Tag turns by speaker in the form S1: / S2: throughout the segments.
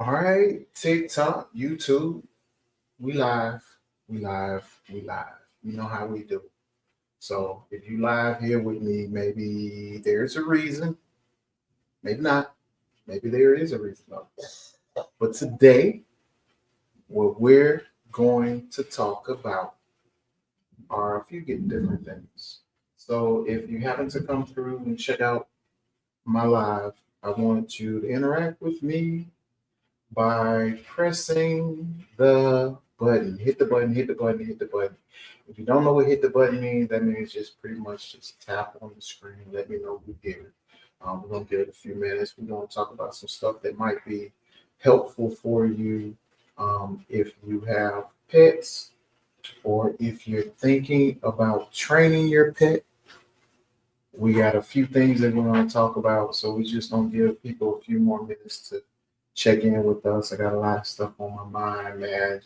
S1: All right, TikTok, YouTube, we live, we live, we live. You know how we do. So if you live here with me, maybe there's a reason, maybe not, maybe there is a reason though. But today, what we're going to talk about are a few different things. So if you happen to come through and check out my live, I want you to interact with me by pressing the button. Hit the button, hit the button, hit the button. If you don't know what hit the button means, that means just pretty much just tap on the screen. Let me know we're here. We're going to give it a few minutes. We're going to talk about some stuff that might be helpful for you if you have pets or if you're thinking about training your pet. We got a few things that we're going to talk about. So we just going to give people a few more minutes to check in with us. I got a lot of stuff on my mind, man. It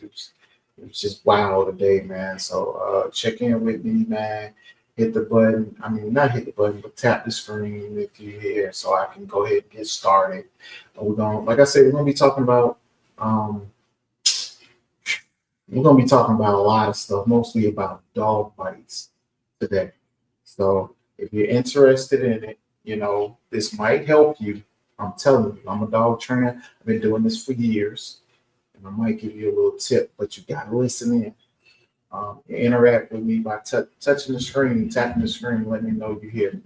S1: was just wow today, man. So check in with me, man. Hit the button. I mean, not hit the button, but tap the screen if you're here, so I can go ahead and get started. We're gonna, like I said, um, we're gonna be talking about a lot of stuff, mostly about dog bites today. So if you're interested in it, this might help you. I'm telling you, I'm a dog trainer. I've been doing this for years, and I might give you a little tip, but you gotta listen in. Interact with me by touching the screen, tapping the screen, let me know you're here.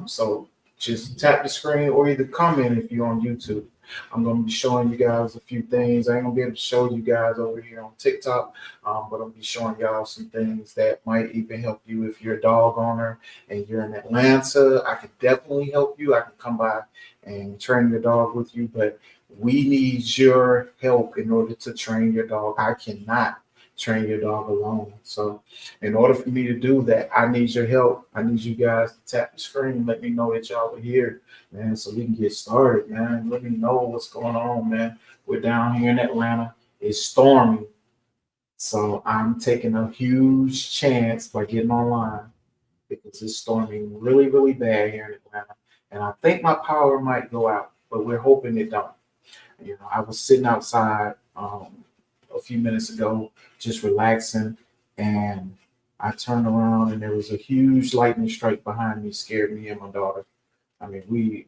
S1: So just tap the screen or either comment if you're on YouTube. I'm going to be showing you guys a few things. I ain't going to be able to show you guys over here on TikTok, but I'm going to be showing y'all some things that might even help you if you're a dog owner and you're in Atlanta. I can definitely help you. I can come by and train your dog with you, but we need your help in order to train your dog. I cannot train your dog alone. So, in order for me to do that, I need your help. I need you guys to tap the screen and let me know that y'all are here, man, so we can get started, man. Let me know what's going on, man. We're down here in Atlanta. It's storming. So, I'm taking a huge chance by getting online because it's storming really, really bad here in Atlanta. And I think my power might go out, but we're hoping it don't. I was sitting outside a few minutes ago, just relaxing, and I turned around and there was a huge lightning strike behind me, scared me and my daughter. I mean, we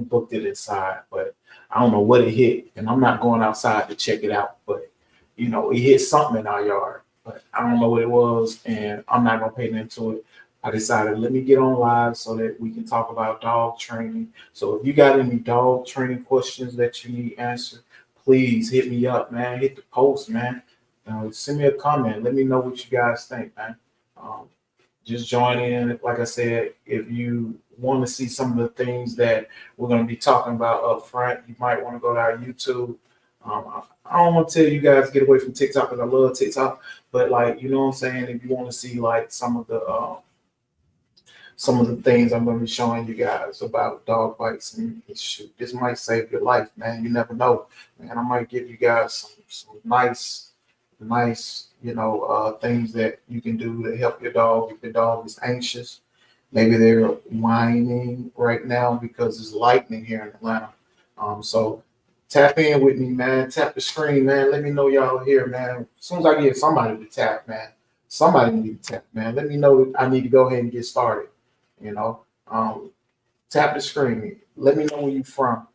S1: booked it inside, but I don't know what it hit, and I'm not going outside to check it out, but it hit something in our yard, but I don't know what it was, and I'm not gonna pay attention to it. I decided let me get on live so that we can talk about dog training. So if you got any dog training questions that you need answered, please hit me up, man. Hit the post, man. Send me a comment. Let me know what you guys think, man. Um, just join in. Like I said, if you want to see some of the things that we're going to be talking about up front, you might want to go to our YouTube. I don't want to tell you guys to get away from TikTok because I love TikTok, but like you know what I'm saying. If you want to see like some of the things I'm going to be showing you guys about dog bites, and shoot, this might save your life, man. You never know, man. I might give you guys some nice, things that you can do to help your dog if your dog is anxious. Maybe they're whining right now because it's lightning here in Atlanta. So tap in with me, man. Tap the screen, man. Let me know y'all are here, man. As soon as I get somebody to tap, man. Somebody need to tap, man. Let me know I need to go ahead and get started. You know, um, tap the screen. Let me know where you from.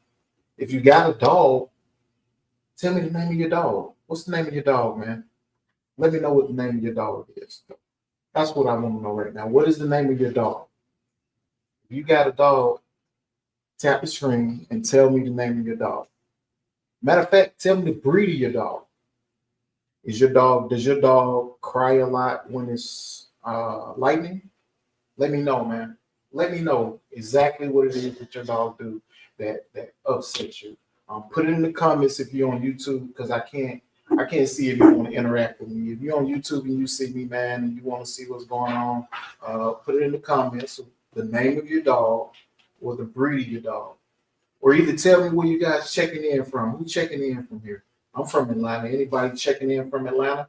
S1: If you got a dog, tell me the name of your dog. What's the name of your dog, man? Let me know what the name of your dog is. That's what I want to know right now. What is the name of your dog? If you got a dog, tap the screen and tell me the name of your dog. Matter of fact, tell me the breed of your dog. Does your dog cry a lot when it's lightning? Let me know, man. Let me know exactly what it is that your dog do that upsets you. Put it in the comments if you're on YouTube because I can't see if you want to interact with me. If you're on YouTube and you see me, man, and you want to see what's going on, put it in the comments. The name of your dog or the breed of your dog, or either tell me where you guys checking in from. Who checking in from here? I'm from Atlanta. Anybody checking in from Atlanta,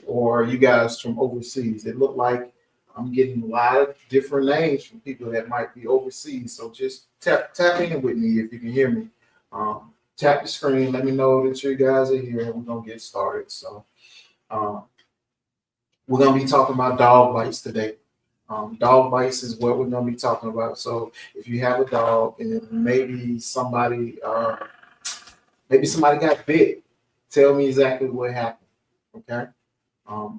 S1: or are you guys from overseas? It looked like I'm getting a lot of different names from people that might be overseas. So just tap in with me if you can hear me. Um, tap the screen. Let me know that you guys are here. We're gonna get started. So um, we're gonna be talking about dog bites today. Dog bites is what we're gonna be talking about. So if you have a dog and maybe somebody got bit, tell me exactly what happened. Okay.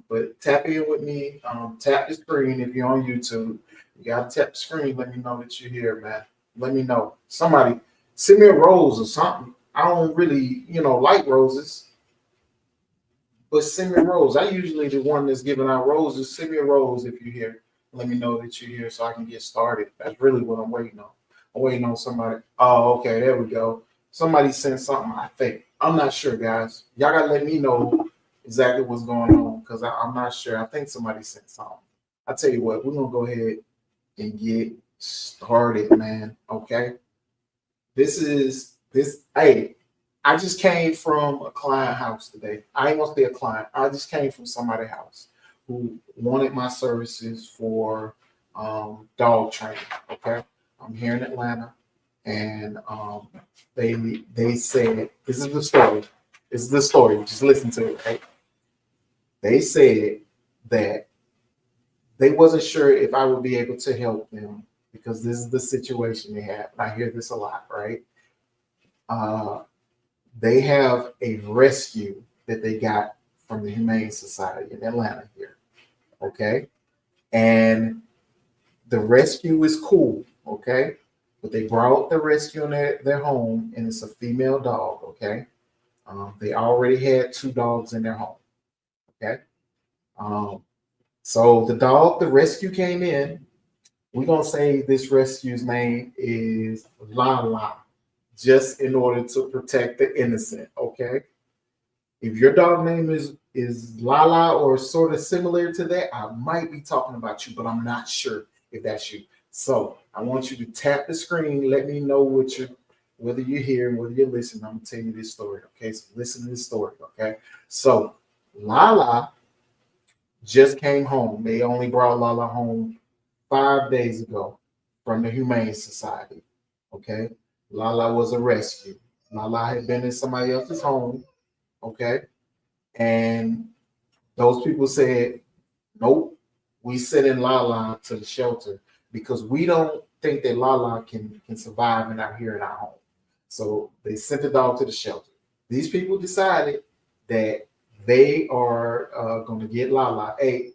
S1: But tap in with me. Tap the screen if you're on YouTube. You gotta tap the screen. Let me know that you're here, man. Let me know. Somebody send me a rose or something. I don't really, like roses, but send me a rose. I usually the one that's giving out roses. Send me a rose if you're here. Let me know that you're here so I can get started. That's really what I'm waiting on. I'm waiting on somebody. Oh, okay, there we go. Somebody sent something, I think. I'm not sure, guys. Y'all gotta let me know exactly what's going on because I'm not sure. I think somebody sent something. I tell you what, we're gonna go ahead and get started, man. Okay. Hey, I just came from a client house today. I ain't gonna say a client. I just came from somebody's house who wanted my services for dog training. Okay, I'm here in Atlanta, and they said this is the story. This is the story. Just listen to it. Right? They said that they wasn't sure if I would be able to help them because this is the situation they have. I hear this a lot, right? Uh, they have a rescue that they got from the Humane Society in Atlanta here. Okay. And the rescue is cool. Okay. But they brought the rescue in their home and it's a female dog. Okay. They already had two dogs in their home. Okay. Um, so the rescue came in. We're going to say this rescue's name is Lala, just in order to protect the innocent. Okay. If your dog name is Lala or sort of similar to that, I might be talking about you, but I'm not sure if that's you. So I want you to tap the screen. Let me know whether you're here and whether you're listening. I'm gonna tell you this story. Okay, so listen to this story. Okay, so Lala just came home. They only brought Lala home 5 days ago from the Humane Society. Okay, Lala was a rescue. Lala had been in somebody else's home. Okay, and those people said, nope, we sending Lala to the shelter because we don't think that Lala can survive and out here in our home. So they sent the dog to the shelter. These people decided that they are going to get Lala. Hey,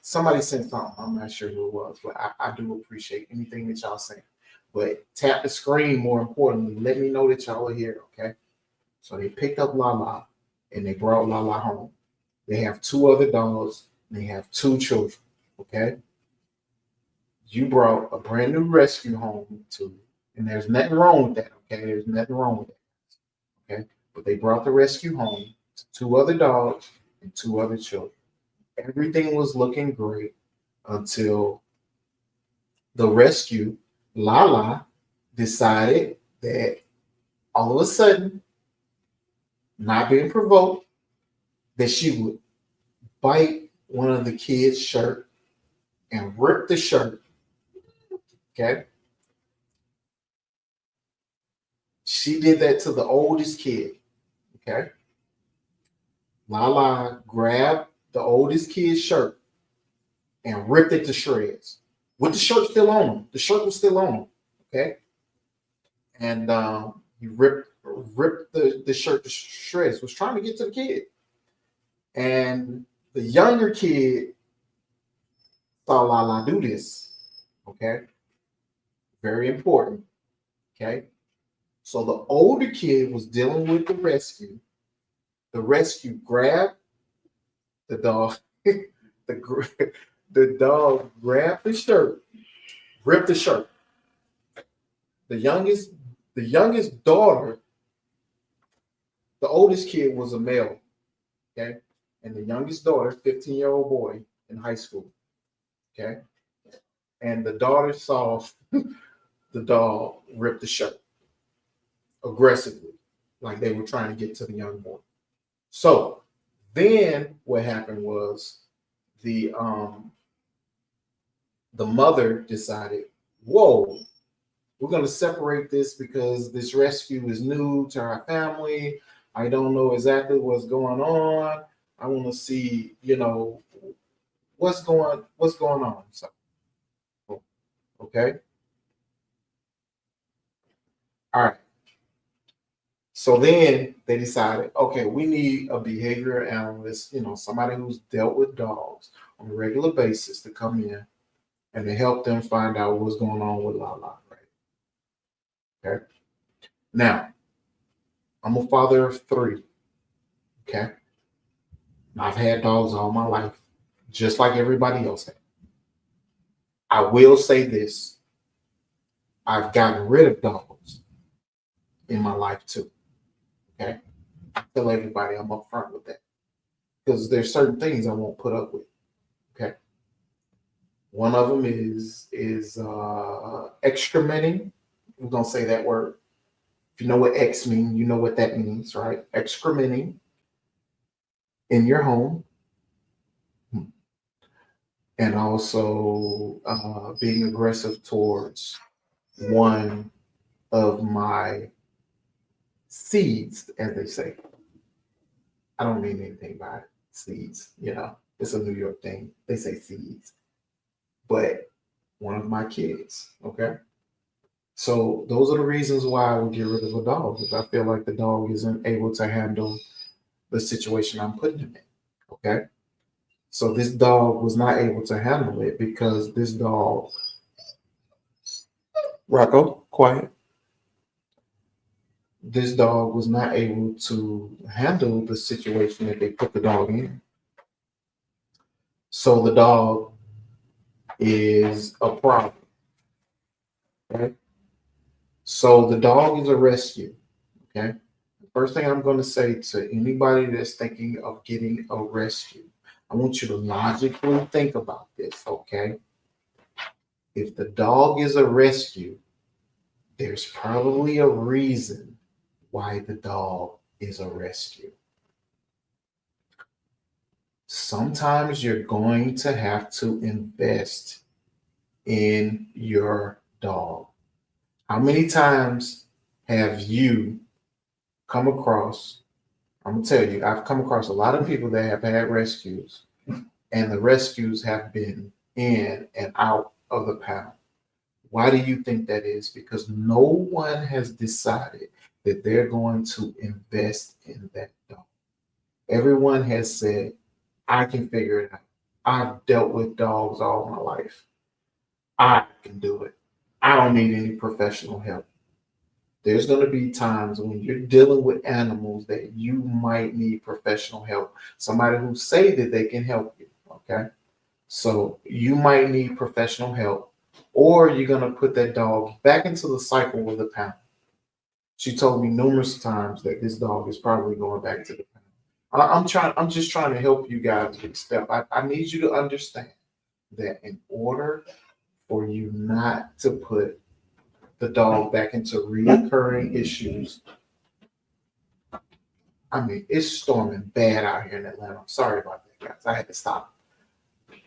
S1: somebody sent something. I'm not sure who it was, but I do appreciate anything that y'all saying. But tap the screen more importantly. Let me know that y'all are here, okay? So they picked up Lala and they brought Lala home. They have two other dogs and they have two children. Okay. You brought a brand new rescue home to, and there's nothing wrong with that. Okay. There's nothing wrong with that. Okay. But they brought the rescue home to two other dogs and two other children. Everything was looking great until the rescue, Lala, decided that all of a sudden, not being provoked, that she would bite one of the kids' shirt and rip the shirt. Okay. She did that to the oldest kid. Okay. Lala grabbed the oldest kid's shirt and ripped it to shreds with the shirt still on him. The shirt was still on him. Okay. And he ripped the shirt to shreds, was trying to get to the kid. And the younger kid saw Lala do this. Okay. Very important. Okay. So the older kid was dealing with the rescue. The rescue grabbed the dog. the dog grabbed the shirt, ripped the shirt. The youngest, the youngest daughter, the oldest kid was a male. Okay. And the youngest daughter, 15-year-old boy in high school. Okay. And the daughter saw the dog rip the shirt aggressively, like they were trying to get to the young boy. So then what happened was the mother decided, whoa, We're going to separate this because this rescue is new to our family. I don't know exactly what's going on. I want to see, what's going on. So, okay. All right. So then they decided, okay, we need a behavior analyst, somebody who's dealt with dogs on a regular basis to come in and to help them find out what's going on with Lala, right? Okay. Now, I'm a father of three. Okay. I've had dogs all my life, just like everybody else had. I will say this: I've gotten rid of dogs in my life too. Okay. I tell everybody I'm upfront with that because there's certain things I won't put up with. Okay. One of them is excrementing. We're gonna say that word. If you know what X means, you know what that means, right? Excrementing in your home, and also being aggressive towards one of my seeds, as they say. I don't mean anything by seeds, it's a New York thing. They say seeds, but one of my kids, okay? So those are the reasons why I would get rid of a dog, if I feel like the dog isn't able to handle the situation I'm putting him in, okay? So this dog was not able to handle it because this dog, Rocco, quiet. This dog was not able to handle the situation that they put the dog in. So the dog is a problem. Okay? So the dog is a rescue. Okay. The first thing I'm going to say to anybody that's thinking of getting a rescue, I want you to logically think about this. Okay. If the dog is a rescue, there's probably a reason why the dog is a rescue. Sometimes you're going to have to invest in your dog. How many times have you come across? I'm gonna tell you, I've come across a lot of people that have had rescues, and the rescues have been in and out of the pound. Why do you think that is? Because no one has decided that they're going to invest in that dog. Everyone has said, I can figure it out. I've dealt with dogs all my life. I can do it. I don't need any professional help. There's going to be times when you're dealing with animals that you might need professional help. Somebody who say that they can help you. Okay. So you might need professional help, or you're going to put that dog back into the cycle with the pound. She told me numerous times that this dog is probably going back to the pound. I'm just trying to help you guys get step. I need you to understand that in order for you not to put the dog back into reoccurring issues. I mean, it's storming bad out here in Atlanta. I'm sorry about that, guys. I had to stop.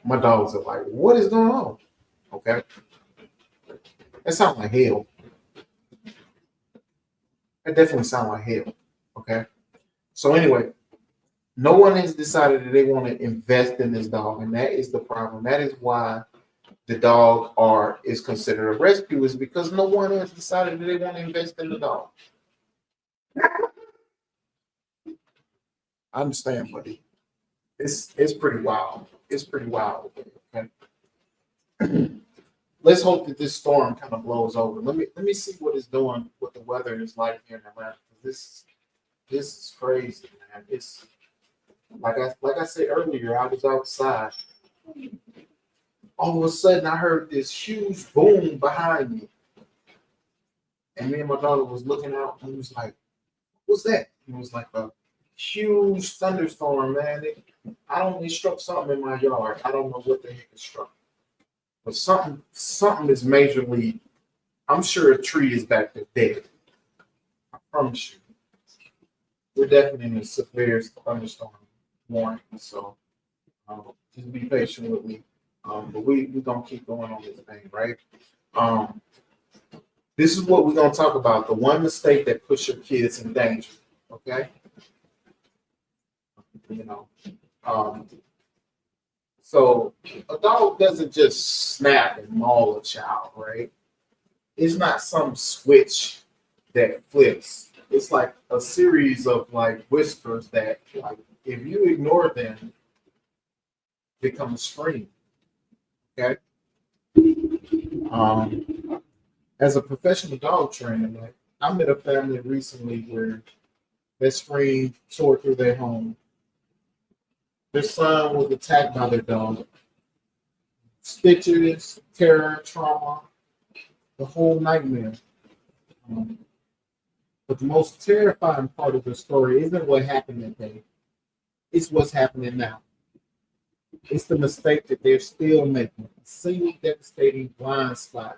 S1: My dogs are like, what is going on? Okay. That sounds like hell. That definitely sounds like hell. Okay. So anyway, no one has decided that they want to invest in this dog, and that is the problem. That is why the dog is considered a rescue, is because no one has decided that they want to invest in the dog. I understand, buddy. It's pretty wild. It's pretty wild. Okay. Let's hope that this storm kind of blows over. Let me see what it's doing, what the weather is like here in Atlanta. This is crazy, man. It's like I said earlier, I was outside. All of a sudden I heard this huge boom behind me. And me and my daughter was looking out and was like, what's that? It was like a huge thunderstorm, man. It struck something in my yard. I don't know what the heck it struck. But something is majorly, I'm sure a tree is back there dead. I promise you. We're definitely in a severe thunderstorm warning. So just be patient with me. But we're going to keep going on this thing, right? This is what we're gonna talk about. The one mistake that puts your kids in danger. Okay. You know. Um, so a dog doesn't just snap and maul a child, right? It's not some switch that flips. It's like a series of like whispers that, like, if you ignore them, become a scream. Okay. Um, as a professional dog trainer, like, I met a family recently where their scream tore through their home. Their son was attacked by their dog. Stitches, terror, trauma, the whole nightmare. Um, but the most terrifying part of the story isn't what happened that day. It's what's happening now. It's the mistake that they're still making. A single devastating blind spot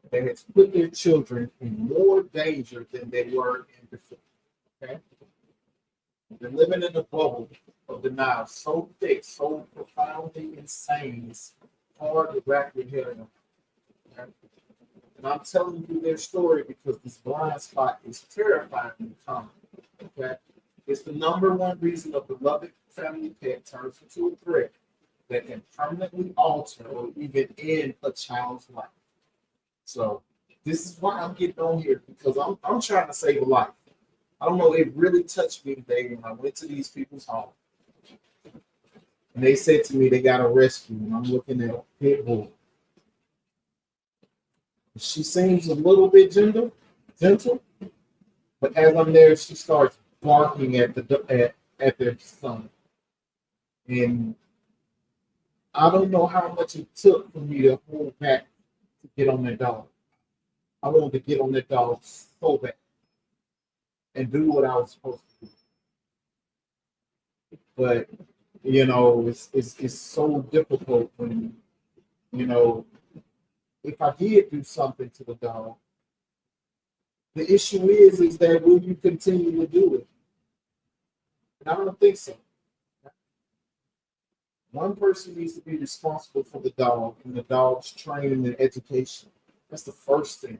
S1: that has put their children in more danger than they were in before. Okay? They're living in a bubble of denial so thick, so profoundly insane, it's hard to wrap your head around. Okay? And I'm telling you their story because this blind spot is terrifyingly common. Okay? It's the number one reason a beloved family pet turns into a threat that can permanently alter or even end a child's life. So this is why I'm getting on here, because I'm trying to save a life. I don't know, it really touched me today when I went to these people's home. And they said to me they got a rescue, and I'm looking at a pit bull. She seems a little bit gentle, but as I'm there, she starts barking at their son. And I don't know how much it took for me to hold back to get on that dog. I wanted to get on that dog so bad and do what I was supposed to do. But it's so difficult when, you know, if I did do something to the dog, the issue is that will you continue to do it? And I don't think so. One person needs to be responsible for the dog and the dog's training and education. That's the first thing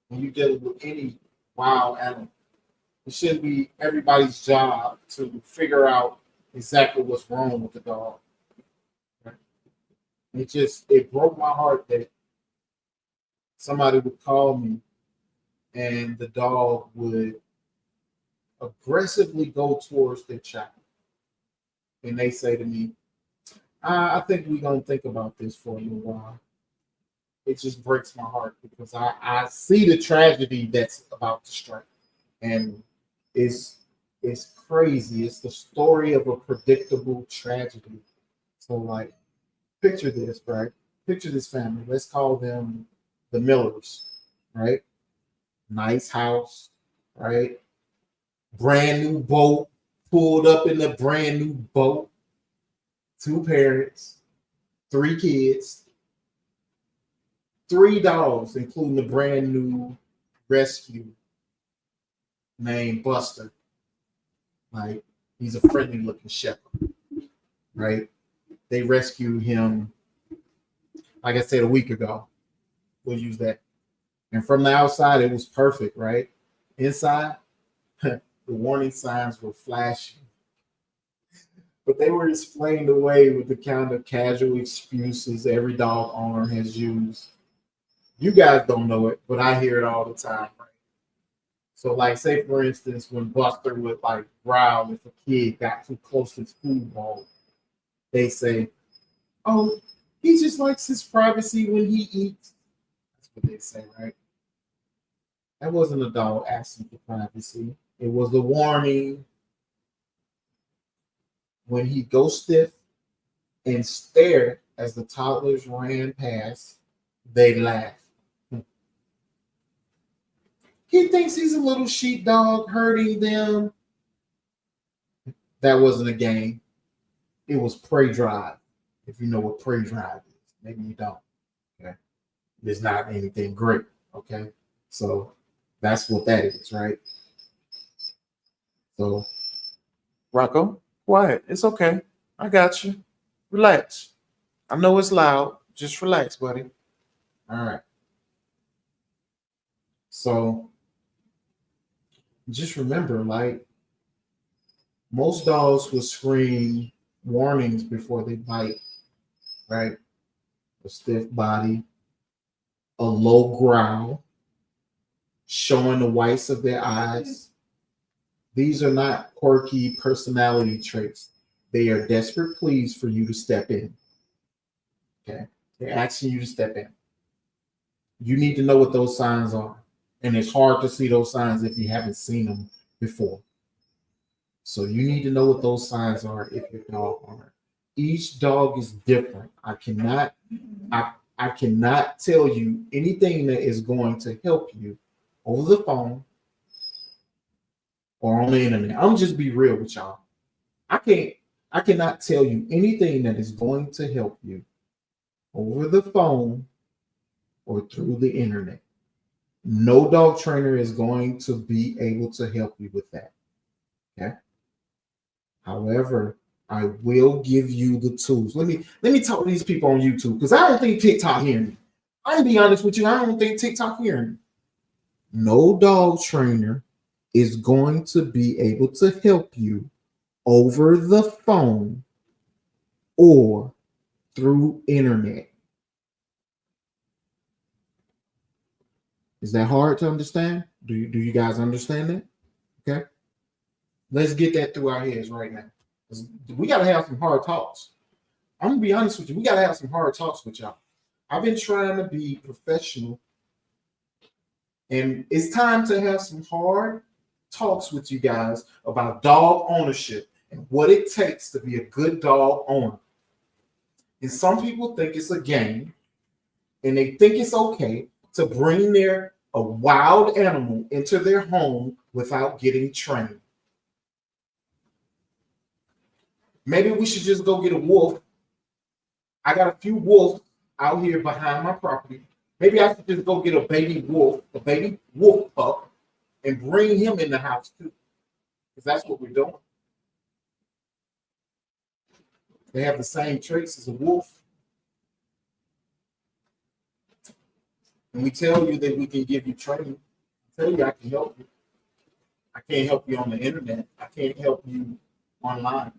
S1: when you're dealing with any wild animal. It shouldn't be everybody's job to figure out exactly what's wrong with the dog. Right? It broke my heart that somebody would call me and the dog would aggressively go towards their child. And they say to me, I think we're going to think about this for a little while. It just breaks my heart because I see the tragedy that's about to strike. And it's crazy. It's the story of a predictable tragedy. So, like, picture this, right? Picture this family. Let's call them the Millers, right? Nice house, right? Brand new boat, pulled up in the brand new boat. 2 parents, 3 kids, 3 dogs, including the brand new rescue named Buster. Like, he's a friendly looking shepherd, right? They rescued him, like I said, a week ago. We'll use that. And from the outside, it was perfect, right? Inside, the warning signs were flashing. But they were explained away with the kind of casual excuses every dog owner has used. You guys don't know it, but I hear it all the time, right? So, like, say for instance, when Buster would like growl if a kid got too close to his food bowl, they say, "Oh, he just likes his privacy when he eats." That's what they say, right? That wasn't a dog asking for privacy. It was a warning. When he go stiff and stare as the toddlers ran past, they laugh. He thinks he's a little sheepdog hurting them. That wasn't a game. It was prey drive. If you know what prey drive is, maybe you don't. Okay, it's not anything great. Okay, so that's what that is, right? So, Rocco, quiet. It's okay. I got you. Relax. I know it's loud. Just relax, buddy. All right. So just remember, like most dogs will scream warnings before they bite, right? A stiff body, a low growl, showing the whites of their eyes. These are not quirky personality traits. They are desperate pleas for you to step in. Okay. They're asking you to step in. You need to know what those signs are. And it's hard to see those signs if you haven't seen them before. So you need to know what those signs are if your dog are. Each dog is different. I cannot tell you anything that is going to help you over the phone or on the internet. I'm just be real with y'all. I cannot tell you anything that is going to help you over the phone or through the internet. No dog trainer is going to be able to help you with that. Okay. However, I will give you the tools. Let me talk to these people on YouTube because I don't think TikTok hearing me. I'm gonna be honest with you. I don't think TikTok hearing me. No dog trainer is going to be able to help you over the phone or through internet. Is that hard to understand? Do you guys understand that? Okay. Let's get that through our heads right now. We got to have some hard talks. I'm going to be honest with you. We got to have some hard talks with y'all. I've been trying to be professional, and it's time to have some hard talks with you guys about dog ownership and what it takes to be a good dog owner. And some people think it's a game, and they think it's okay to bring a wild animal into their home without getting trained. Maybe we should just go get a wolf. I got a few wolves out here behind my property. Maybe I should just go get a baby wolf pup, and bring him in the house too. Because that's what we're doing. They have the same traits as a wolf. And we tell you that we can give you training. I tell you I can help you. I can't help you on the internet. I can't help you online.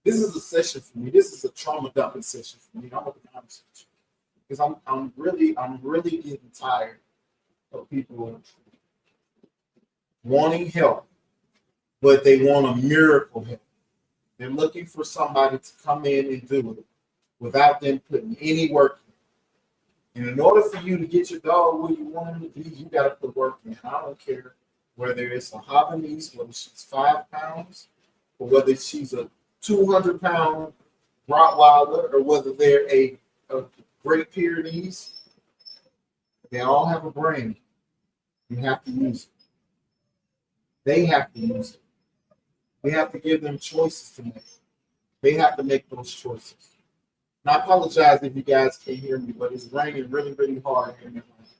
S1: This is a session for me. This is a trauma dumping session for me. I'm gonna be honest with you. Because I'm really getting tired of people wanting help, but they want a miracle help. They're looking for somebody to come in and do it without them putting any work in. And in order for you to get your dog where you want him to be, you got to put work in. I don't care whether it's a Havanese, whether she's 5 pounds, or whether she's a 200-pound Rottweiler, or whether they're a Great Pyrenees. They all have a brain. You have to use it. They have to use it. We have to give them choices to make. They have to make those choices. And I apologize if you guys can't hear me, but it's raining really, really hard here in Atlanta.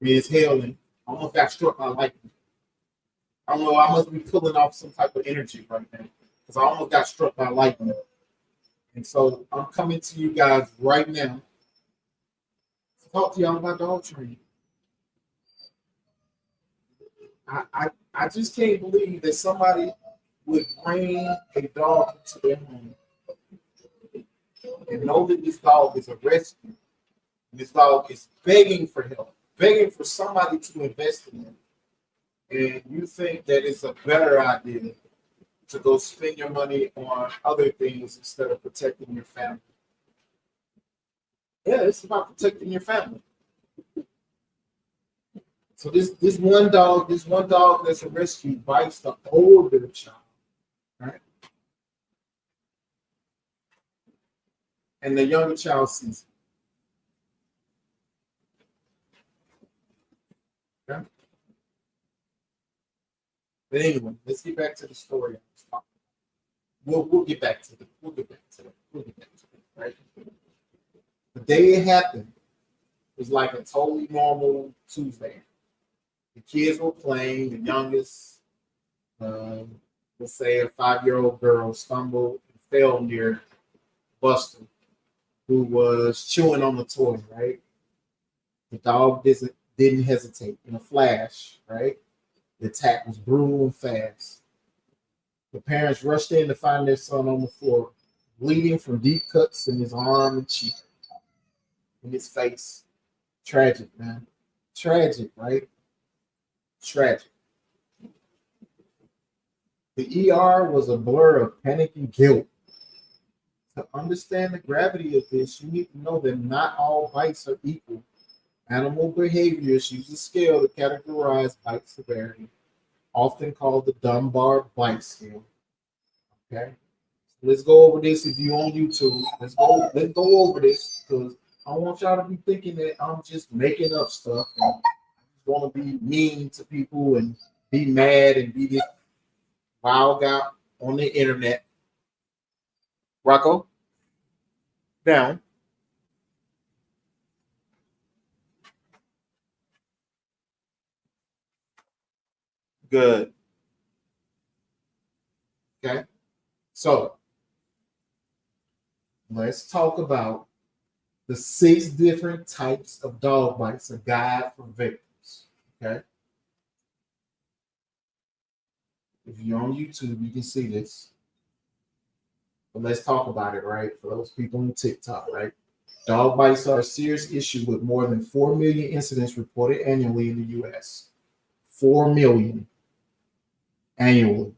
S1: It's hailing. I almost got struck by lightning. I don't know. I must be pulling off some type of energy right now because I almost got struck by lightning. And so I'm coming to you guys right now to talk to y'all about dog training. I just can't believe that somebody would bring a dog into their home and know that this dog is a rescue. And this dog is begging for help, begging for somebody to invest in him. And you think that it's a better idea to go spend your money on other things instead of protecting your family. Yeah, it's about protecting your family. So this one dog that's a rescue bites the older child, right? And the younger child sees it. Okay? But anyway, let's get back to the story. We'll get back to it. We'll get back to it, right? The day it happened was like a totally normal Tuesday. The kids were playing. The youngest, let's say a 5-year-old girl, stumbled and fell near Buster, who was chewing on the toy, right? The dog didn't hesitate in a flash, right? The attack was brutal and fast. The parents rushed in to find their son on the floor, bleeding from deep cuts in his arm and cheek, in his face. Tragic, man. Tragic, right? Tragic. The ER was a blur of panic and guilt. To understand the gravity of this, you need to know that not all bites are equal. Animal behaviors use a scale to categorize bite severity, often called the Dunbar bite scale. Okay, let's go over this. If you're on YouTube, let's go over this because I want y'all to be thinking that I'm just making up stuff and want to be mean to people and be mad and be this wild guy on the internet. Rocco, down. Good. Okay. So let's talk about the 6 different types of dog bites, a guide for victims. Okay. If you're on YouTube, you can see this. But let's talk about it, right? For those people on TikTok, right? Dog bites are a serious issue with more than 4 million incidents reported annually in the US. 4 million annually.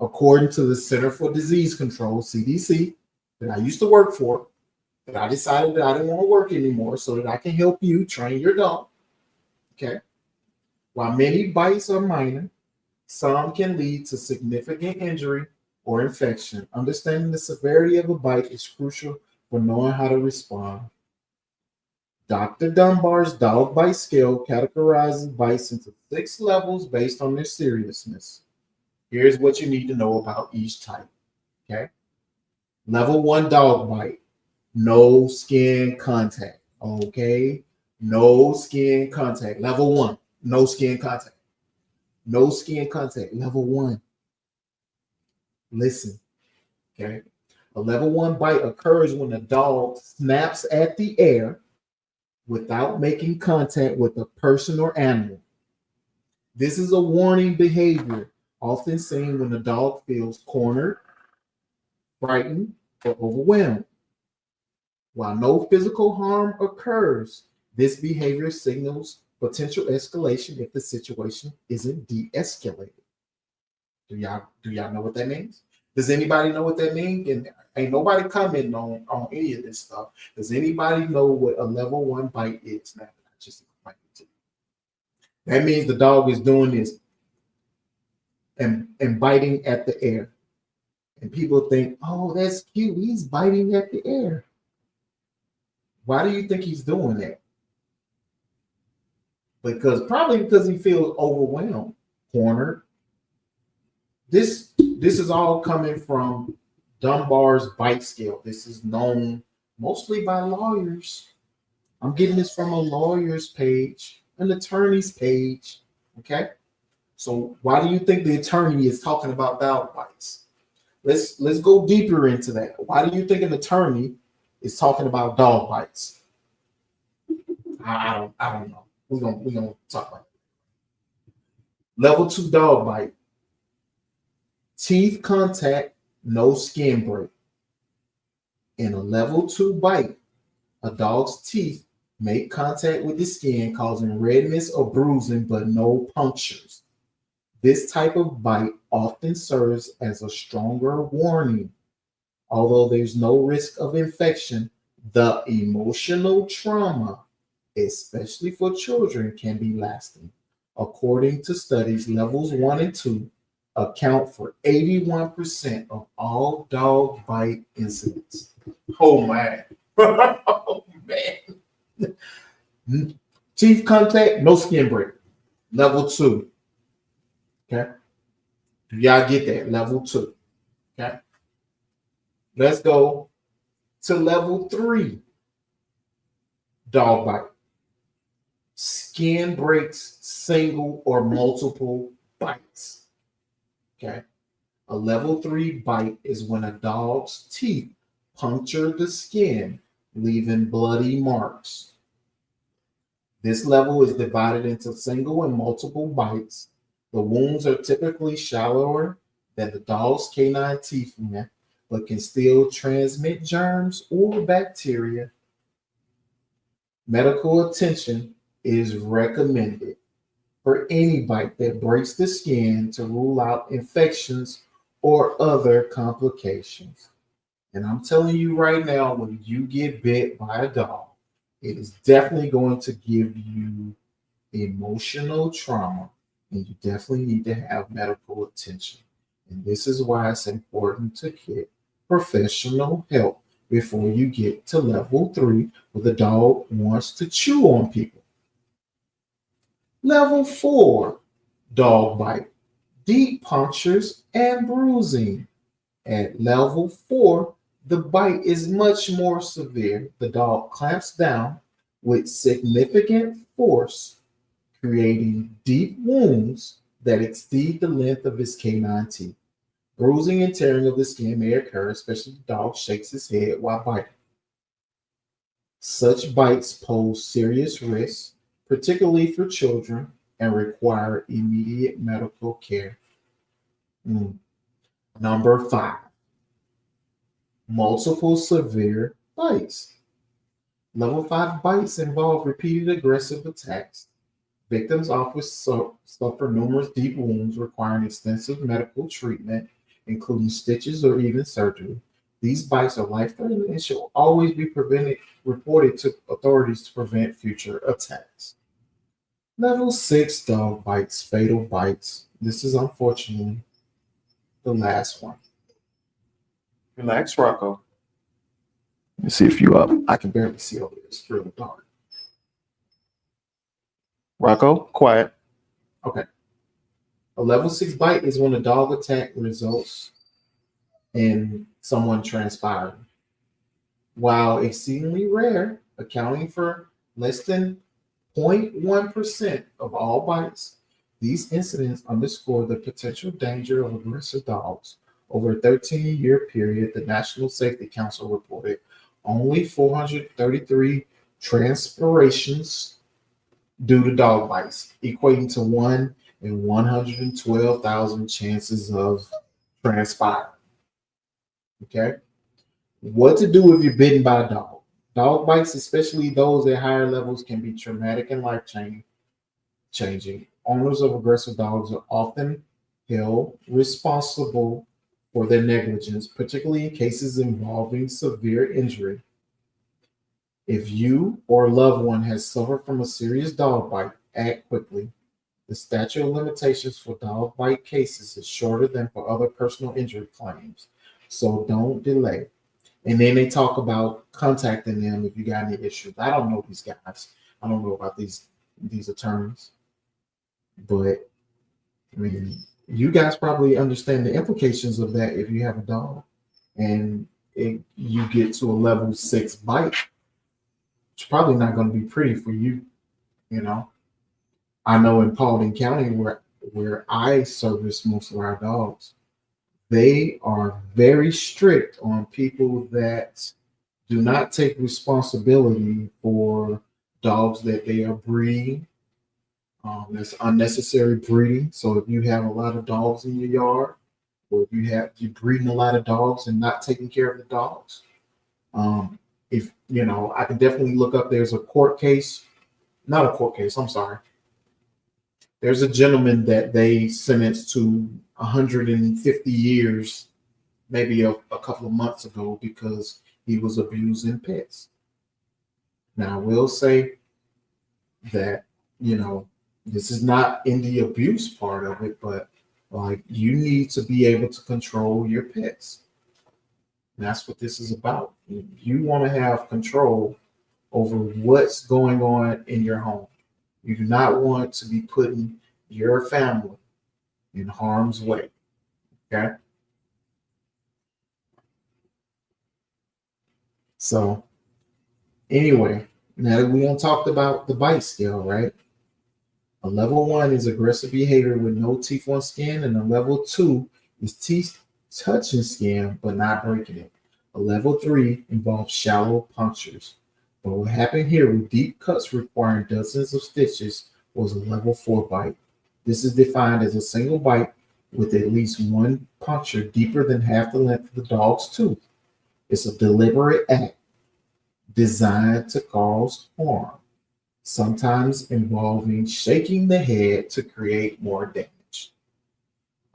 S1: According to the Center for Disease Control, CDC, that I used to work for, that I decided that I didn't want to work anymore so that I can help you train your dog. Okay. While many bites are minor, some can lead to significant injury or infection. Understanding the severity of a bite is crucial for knowing how to respond. Dr. Dunbar's dog bite scale categorizes bites into 6 levels based on their seriousness. Here's what you need to know about each type. Okay. Level 1 dog bite, no skin contact. Okay. No skin contact. Level 1, no skin contact. No skin contact. Level 1. Listen. Okay. A level 1 bite occurs when a dog snaps at the air without making contact with a person or animal. This is a warning behavior often seen when the dog feels cornered, frightened, or overwhelmed. While no physical harm occurs, this behavior signals potential escalation if the situation isn't de-escalated. Do y'all know what that means? Does anybody know what that means? And ain't nobody commenting on any of this stuff. Does anybody know what a level 1 bite is? Now, I just explained it to you. That means the dog is doing this and biting at the air. And people think, oh, that's cute. He's biting at the air. Why do you think he's doing that? Probably because he feels overwhelmed, cornered. This is all coming from Dunbar's bite scale. This is known mostly by lawyers. I'm getting this from a lawyer's page, an attorney's page. Okay. So why do you think the attorney is talking about dog bites? Let's go deeper into that. Why do you think an attorney is talking about dog bites? I don't know. We're gonna talk about it. Level 2 dog bite. Teeth contact, no skin break. In a level 2 bite, a dog's teeth make contact with the skin, causing redness or bruising, but no punctures. This type of bite often serves as a stronger warning. Although there's no risk of infection, the emotional trauma, especially for children, can be lasting. According to studies, levels 1 and 2 account for 81% of all dog bite incidents. Oh man. Oh man. Teeth contact, no skin break. Level 2. Okay. Do y'all get that? Level 2. Okay. Let's go to level 3. Dog bite. Skin breaks, single or multiple bites. Okay. A level 3 bite is when a dog's teeth puncture the skin, leaving bloody marks. This level is divided into single and multiple bites. The wounds are typically shallower than the dog's canine teeth went, but can still transmit germs or bacteria. Medical attention is recommended for any bite that breaks the skin to rule out infections or other complications. And I'm telling you right now, when you get bit by a dog, it is definitely going to give you emotional trauma, and you definitely need to have medical attention. And this is why it's important to get professional help before you get to level 3, where the dog wants to chew on people. Level 4, dog bite, deep punctures and bruising. At level 4, the bite is much more severe. The dog clamps down with significant force, creating deep wounds that exceed the length of his canine teeth. Bruising and tearing of the skin may occur, especially if the dog shakes his head while biting. Such bites pose serious risks, particularly for children, and require immediate medical care. Number 5, multiple severe bites. Level 5 bites involve repeated aggressive attacks. Victims often suffer numerous deep wounds requiring extensive medical treatment, including stitches or even surgery. These bites are life-threatening and should always be reported to authorities to prevent future attacks. Level 6 dog bites, fatal bites. This is unfortunately the last one. Relax, Rocco. Let me see if you up. I can barely see over here. It's real dark. Rocco, quiet. Okay. A level 6 bite is when a dog attack results in someone transpiring. While exceedingly rare, accounting for less than 0.1% of all bites, these incidents underscore the potential danger of aggressive dogs. Over a 13-year period, the National Safety Council reported only 433 transpirations due to dog bites, equating to 1 in 112,000 chances of transpiring. Okay? What to do if you're bitten by a dog? Dog bites, especially those at higher levels, can be traumatic and life-changing. Owners of aggressive dogs are often held responsible for their negligence, particularly in cases involving severe injury. If you or a loved one has suffered from a serious dog bite, act quickly. The statute of limitations for dog bite cases is shorter than for other personal injury claims, so don't delay. And then they talk about contacting them if you got any issues. I don't know these guys. I don't know about these attorneys, but I mean, you guys probably understand the implications of that if you have a dog and you get to a level 6 bite. It's probably not going to be pretty for you, you know. I know in Paulding County, where I service most of our dogs, they are very strict on people that do not take responsibility for dogs that they are breeding. There's unnecessary breeding. So if you have a lot of dogs in your yard, or if you're breeding a lot of dogs and not taking care of the dogs, if you know, I can definitely look up. There's a court case, not a court case. I'm sorry. There's a gentleman that they sentenced to 150 years, maybe a couple of months ago, because he was abusing pets. Now, I will say that, you know, this is not in the abuse part of it, but like you need to be able to control your pets. And that's what this is about. You want to have control over what's going on in your home. You do not want to be putting your family in harm's way. Okay. So anyway, now that we done talked about the bite scale, right? A level 1 is aggressive behavior with no teeth on skin, and a level 2 is teeth touching skin but not breaking it. A level 3 involves shallow punctures. But what happened here with deep cuts requiring dozens of stitches was a level 4 bite. This is defined as a single bite with at least one puncture deeper than half the length of the dog's tooth. It's a deliberate act designed to cause harm, sometimes involving shaking the head to create more damage.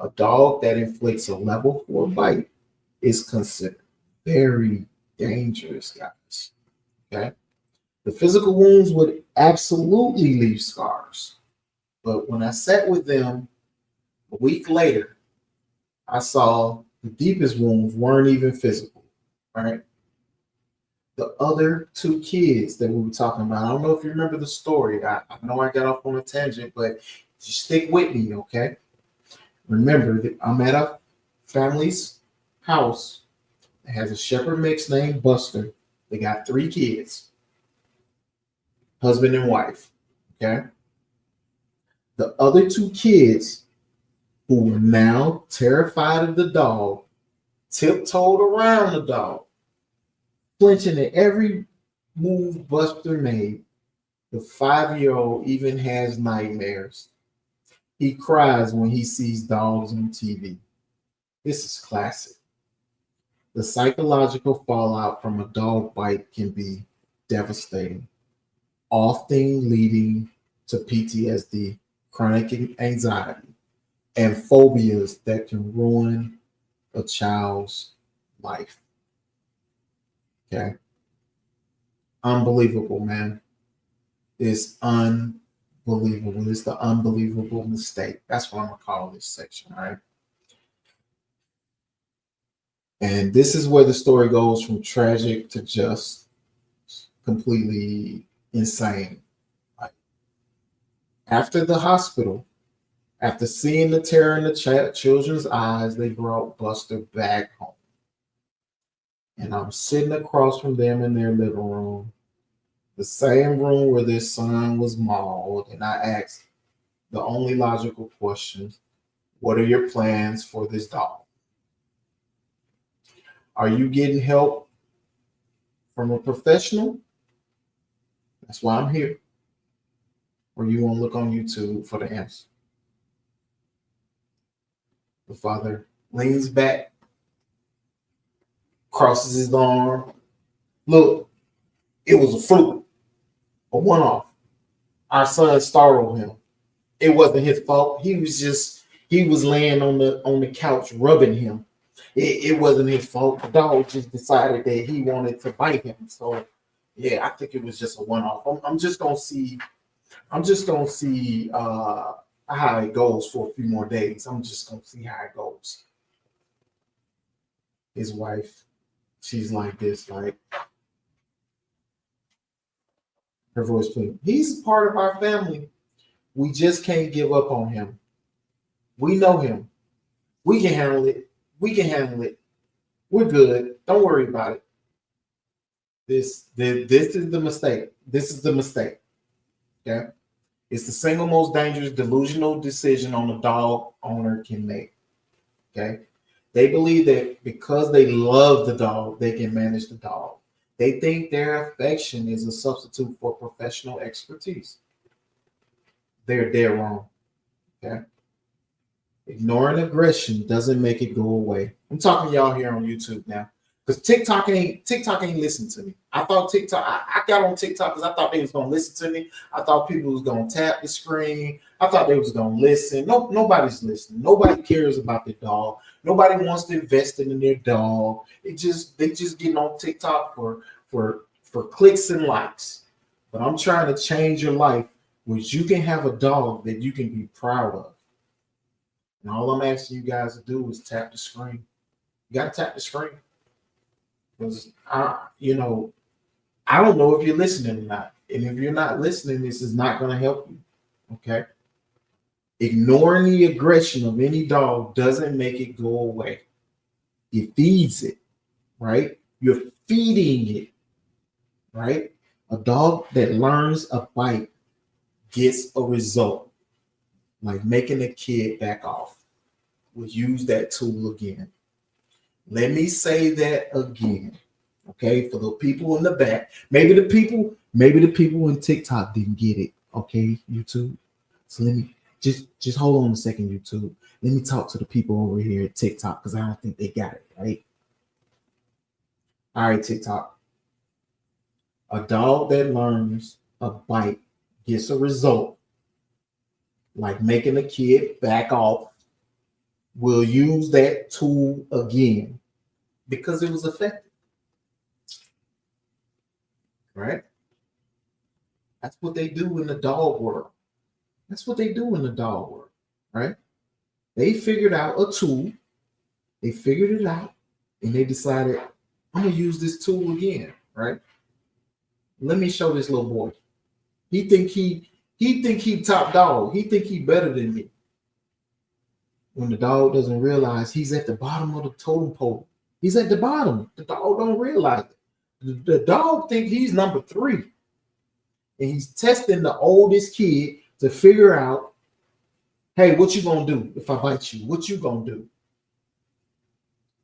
S1: A dog that inflicts a level 4 bite is considered very dangerous, guys. Okay? The physical wounds would absolutely leave scars. But when I sat with them a week later, I saw the deepest wounds weren't even physical, right? The other two kids that we were talking about, I don't know if you remember the story. I know I got off on a tangent, but just stick with me, okay? Remember that I'm at a family's house that has a shepherd mix named Buster. They got 3 kids, husband and wife, okay? The other 2 kids who were now terrified of the dog tiptoed around the dog, flinching at every move Buster made. The 5-year-old even has nightmares. He cries when he sees dogs on TV. This is classic. The psychological fallout from a dog bite can be devastating, often leading to PTSD, chronic anxiety, and phobias that can ruin a child's life. Okay. Unbelievable, man. It's unbelievable. It's the unbelievable mistake. That's what I'm going to call this section, all right? And this is where the story goes from tragic to just completely insane. Like, after the hospital, after seeing the terror in the children's eyes, they brought Buster back home. And I'm sitting across from them in their living room, the same room where their son was mauled. And I asked the only logical question: what are your plans for this dog? Are you getting help from a professional? That's why I'm here. Or you want to look on YouTube for the answer? The father leans back, crosses his arm. Look, it was a fluke, a one-off. Our son startled him. It wasn't his fault. He was laying on the couch rubbing him. It wasn't his fault. The dog just decided that he wanted to bite him. So yeah, I think it was just a one-off. I'm just gonna see how it goes for a few more days. I'm just gonna see how it goes. His wife, she's like this, like her voice clean. He's part of our family. We just can't give up on him. We know him. We can handle it. We can handle it. We're good. Don't worry about it. This is the mistake. This is the mistake. Okay. It's the single most dangerous delusional decision on a dog owner can make. Okay. They believe that because they love the dog, they can manage the dog. They think their affection is a substitute for professional expertise. They're dead wrong. Okay. Ignoring aggression doesn't make it go away. I'm talking to y'all here on YouTube now. Because TikTok ain't listen to me. I thought TikTok, I got on TikTok because I thought they was gonna listen to me. I thought people was gonna tap the screen. I thought they was gonna listen. No, nobody's listening. Nobody cares about their dog. Nobody wants to invest in their dog. They just getting on TikTok for clicks and likes. But I'm trying to change your life, which you can have a dog that you can be proud of. And all I'm asking you guys to do is tap the screen. You gotta tap the screen. Because I don't know if you're listening or not. And if you're not listening, this is not going to help you. Okay. Ignoring the aggression of any dog doesn't make it go away. It feeds it, right? You're feeding it, right? A dog that learns a bite gets a result, like making a kid back off. We'll use that tool again. Let me say that again. Okay, for the people in the back. Maybe the people in TikTok didn't get it. Okay, YouTube. So let me just hold on a second, YouTube. Let me talk to the people over here at TikTok because I don't think they got it, right? All right, TikTok. A dog that learns a bite gets a result, like making a kid back off, will use that tool again because it was effective, right? That's what they do in the dog world. That's what they do in the dog world, right? They figured out a tool, they figured it out, and they decided, I'm gonna use this tool again, right? Let me show this little boy. He think he top dog. He think he better than me. When the dog doesn't realize he's at the bottom of the totem pole. He's at the bottom. The dog don't realize it. The dog think he's number 3. And he's testing the oldest kid to figure out, hey, what you gonna do if I bite you? What you gonna do?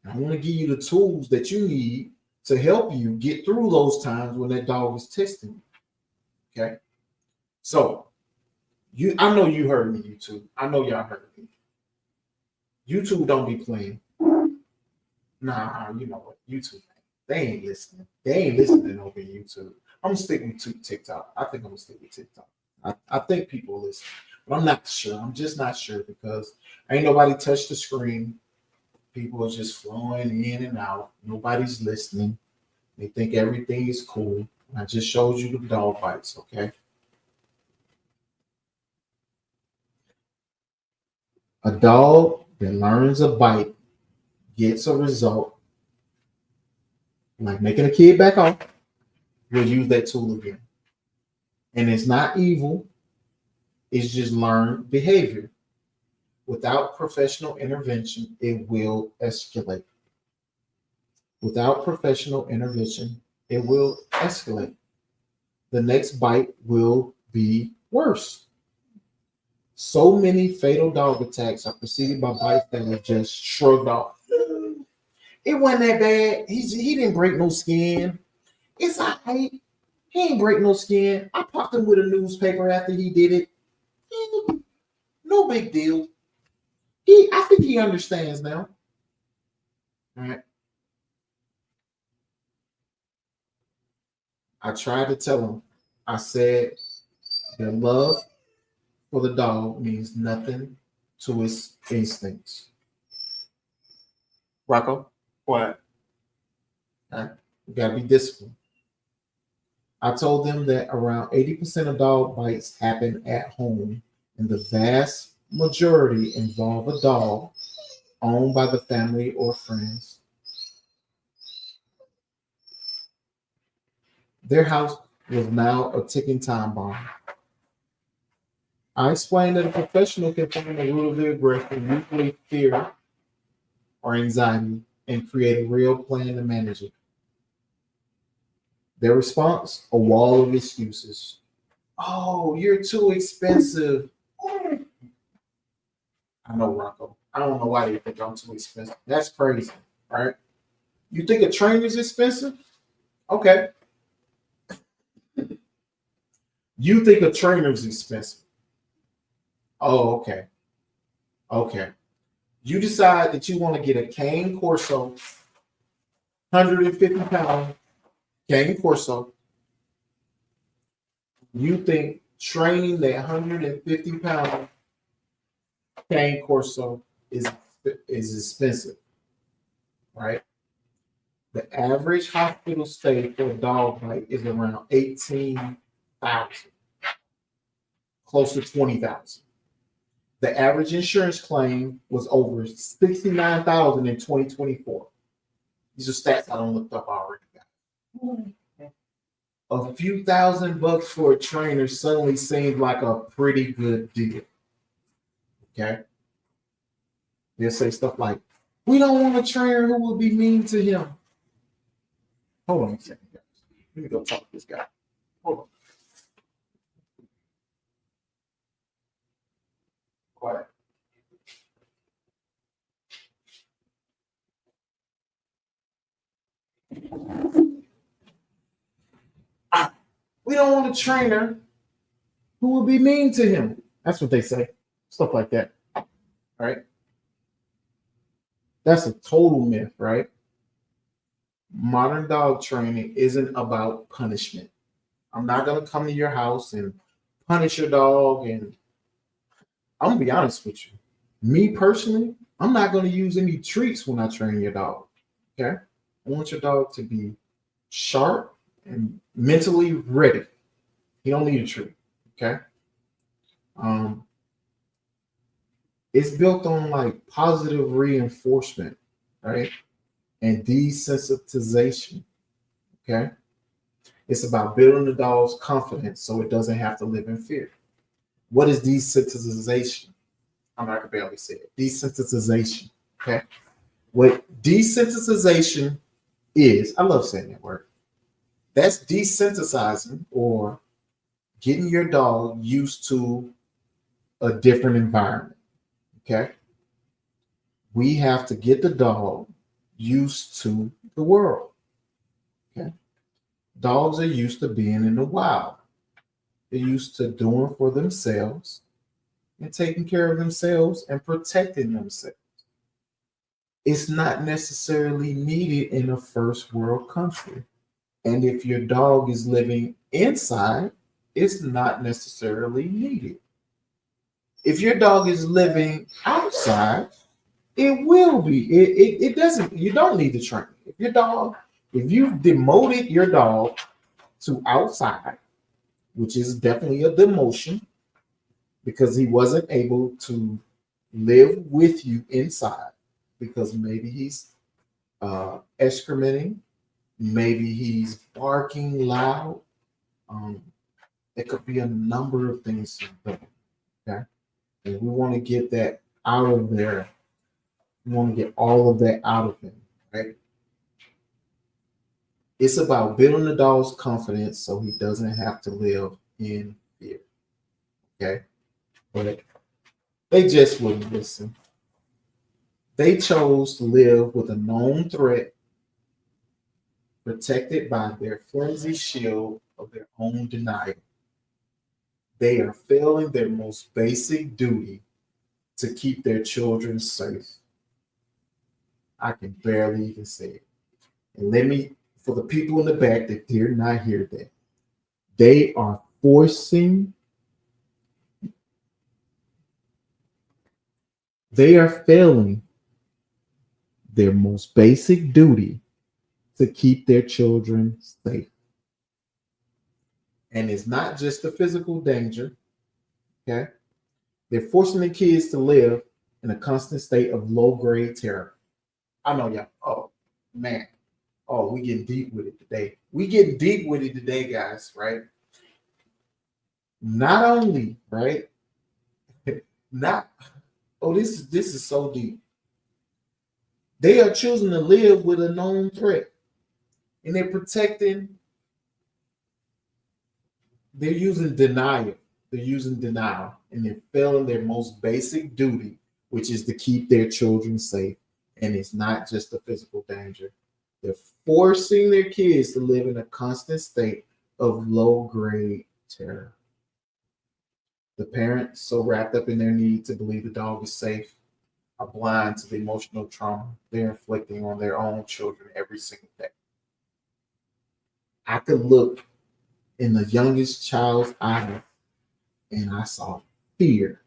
S1: I want to give you the tools that you need to help you get through those times when that dog is testing you. Okay. So I know you heard me, YouTube. I know y'all heard me. YouTube don't be playing. Nah, you know what? YouTube, they ain't listening. They ain't listening over YouTube. I'm gonna stick with TikTok. I think I'm gonna stick with TikTok. I think people listen, but I'm not sure. I'm just not sure because ain't nobody touched the screen. People are just flowing in and out. Nobody's listening. They think everything is cool. I just showed you the dog bites, okay? A dog that learns a bite gets a result, like making a kid back off, will use that tool again. And it's not evil, it's just learned behavior. Without professional intervention, it will escalate. Without professional intervention, it will escalate. The next bite will be worse. So many fatal dog attacks are preceded by bites that were just shrugged off. It wasn't that bad. He didn't break no skin. It's all right. He ain't break no skin. I popped him with a newspaper after he did it. No big deal. I think he understands now. All right. I tried to tell him. I said their love for the dog means nothing to its instincts. Rocco, what? All right. You gotta be disciplined. I told them that around 80% of dog bites happen at home, and the vast majority involve a dog owned by the family or friends. Their house was now a ticking time bomb. I explained that a professional can find the root of the aggression, usually fear or anxiety, and create a real plan to manage it. Their response, a wall of excuses. Oh, you're too expensive. I know, Rocco. I don't know why you think I'm too expensive. That's crazy, right? You think a trainer's expensive? Okay. You think a trainer's expensive? Oh, okay. Okay. You decide that you want to get a cane corso, 150-pound cane corso. You think training that 150-pound cane corso is expensive, right? The average hospital stay for a dog bite is around 18,000, close to 20,000. The average insurance claim was over 69,000 in 2024. These are stats I don't looked up already. A few $1,000 for a trainer suddenly seemed like a pretty good deal. Okay. They'll say stuff like, we don't want a trainer who will be mean to him. Hold on a second, guys. Let me go talk to this guy. Hold on. Quiet. a trainer who will be mean to him. That's what they say. Stuff like that. All right. That's a total myth, right? Modern dog training isn't about punishment. I'm not going to come to your house and punish your dog. And I'm going to be honest with you. Me personally, I'm not going to use any treats when I train your dog. Okay. I want your dog to be sharp and mentally ready. He don't need a treat. Okay. Um, it's built on like positive reinforcement, right? And desensitization. Okay. It's about building the dog's confidence so it doesn't have to live in fear. What is desensitization? I can barely say it. Desensitization. Okay. What desensitization is, I love saying that word. That's desensitizing or getting your dog used to a different environment. Okay. We have to get the dog used to the world. Okay. Dogs are used to being in the wild. They're used to doing for themselves and taking care of themselves and protecting themselves. It's not necessarily needed in a first world country. And if your dog is living inside, it's not necessarily needed. If your dog is living outside, it will be. It doesn't, you don't need to train. If you've demoted your dog to outside, which is definitely a demotion because he wasn't able to live with you inside because maybe he's excrementing, maybe he's barking loud. Um, it could be a number of things. Okay. And we want to get that out of there. We want to get all of that out of him, right? It's about building the dog's confidence so he doesn't have to live in fear. Okay. But they just wouldn't listen. They chose to live with a known threat, protected by their flimsy shield of their own denial. They are failing their most basic duty to keep their children safe. I can barely even say it. And let me, for the people in the back that did not hear that, they are failing their most basic duty to keep their children safe. And it's not just the physical danger, okay? They're forcing the kids to live in a constant state of low grade terror. I know y'all. Oh, man. Oh, we getting deep with it today. We getting deep with it today, guys, right? Not only, right? Not, oh, this is so deep. They are choosing to live with a known threat. And they're using denial. They're using denial. And they're failing their most basic duty, which is to keep their children safe. And it's not just the physical danger. They're forcing their kids to live in a constant state of low grade terror. The parents, so wrapped up in their need to believe the dog is safe, are blind to the emotional trauma they're inflicting on their own children every single day. I could look in the youngest child's eye and I saw fear.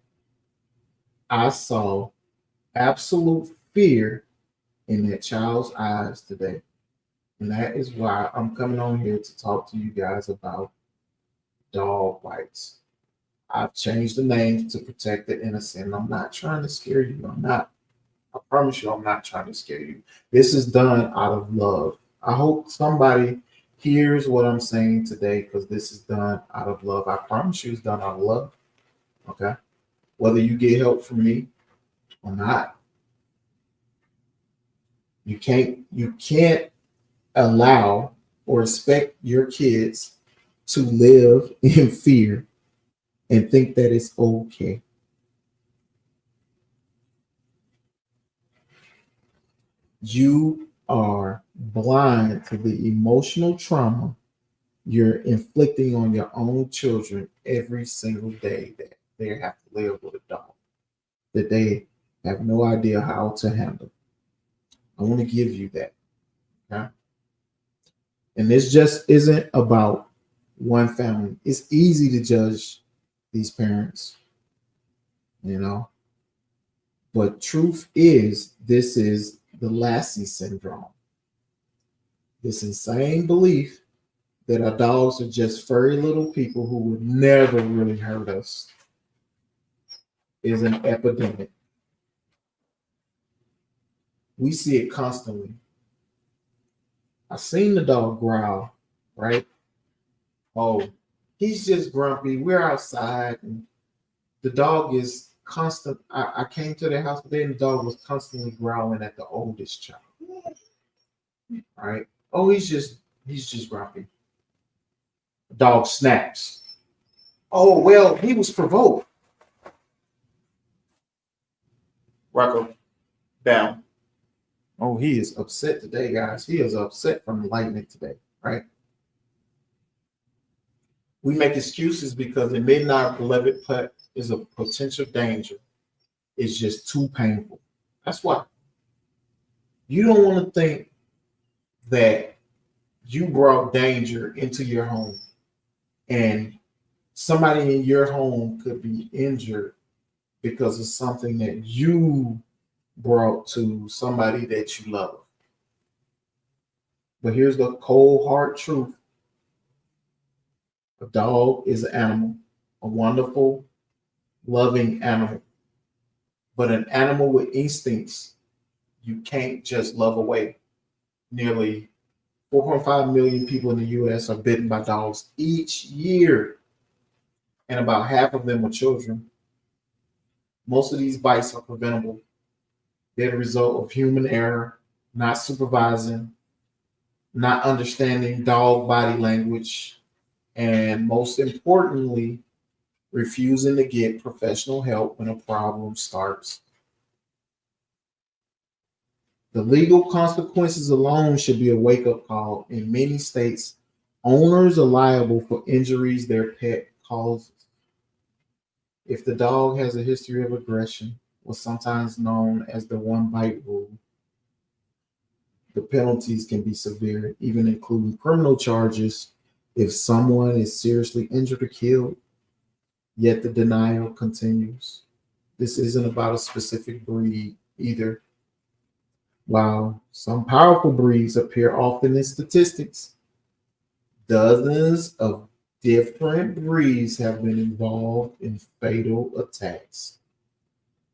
S1: I saw absolute fear in that child's eyes today. And that is why I'm coming on here to talk to you guys about dog bites. I've changed the names to protect the innocent. I'm not trying to scare you. I'm not. I promise you, I'm not trying to scare you. This is done out of love. I hope somebody hears what I'm saying today because this is done out of love. I promise you it's done out of love. Okay? Whether you get help from me or not, you can't allow or expect your kids to live in fear and think that it's okay. You are blind to the emotional trauma You're inflicting on your own children every single day that they have to live with a dog that they have no idea how to handle. I want to give you that. Okay? And this just isn't about one family. It's easy to judge these parents, you know. But truth is, this is the Lassie syndrome. This insane belief that our dogs are just furry little people who would never really hurt us is an epidemic. We see it constantly. I've seen the dog growl, right? Oh, he's just grumpy. We're outside, and the dog is constant. I came to their house today, and the dog was constantly growling at the oldest child. Right? Oh, he's just grumpy. The dog snaps. Oh well, he was provoked. Rocco, down. Oh, he is upset today, guys. He is upset from the lightning today, right? We make excuses because admitting our beloved pet is a potential danger. It's just too painful. That's why. You don't want to think that you brought danger into your home and somebody in your home could be injured because of something that you brought to somebody that you love. But here's the cold hard truth. A dog is an animal, a wonderful, loving animal. But an animal with instincts, you can't just love away. Nearly 4.5 million people in the US are bitten by dogs each year, and about half of them are children. Most of these bites are preventable. They're the result of human error, not supervising, not understanding dog body language, and most importantly, refusing to get professional help when a problem starts. The legal consequences alone should be a wake up call. In many states, owners are liable for injuries their pet causes. If the dog has a history of aggression, or sometimes known as the one bite rule, the penalties can be severe, even including criminal charges if someone is seriously injured or killed. Yet the denial continues. This isn't about a specific breed either. While some powerful breeds appear often in statistics, dozens of different breeds have been involved in fatal attacks.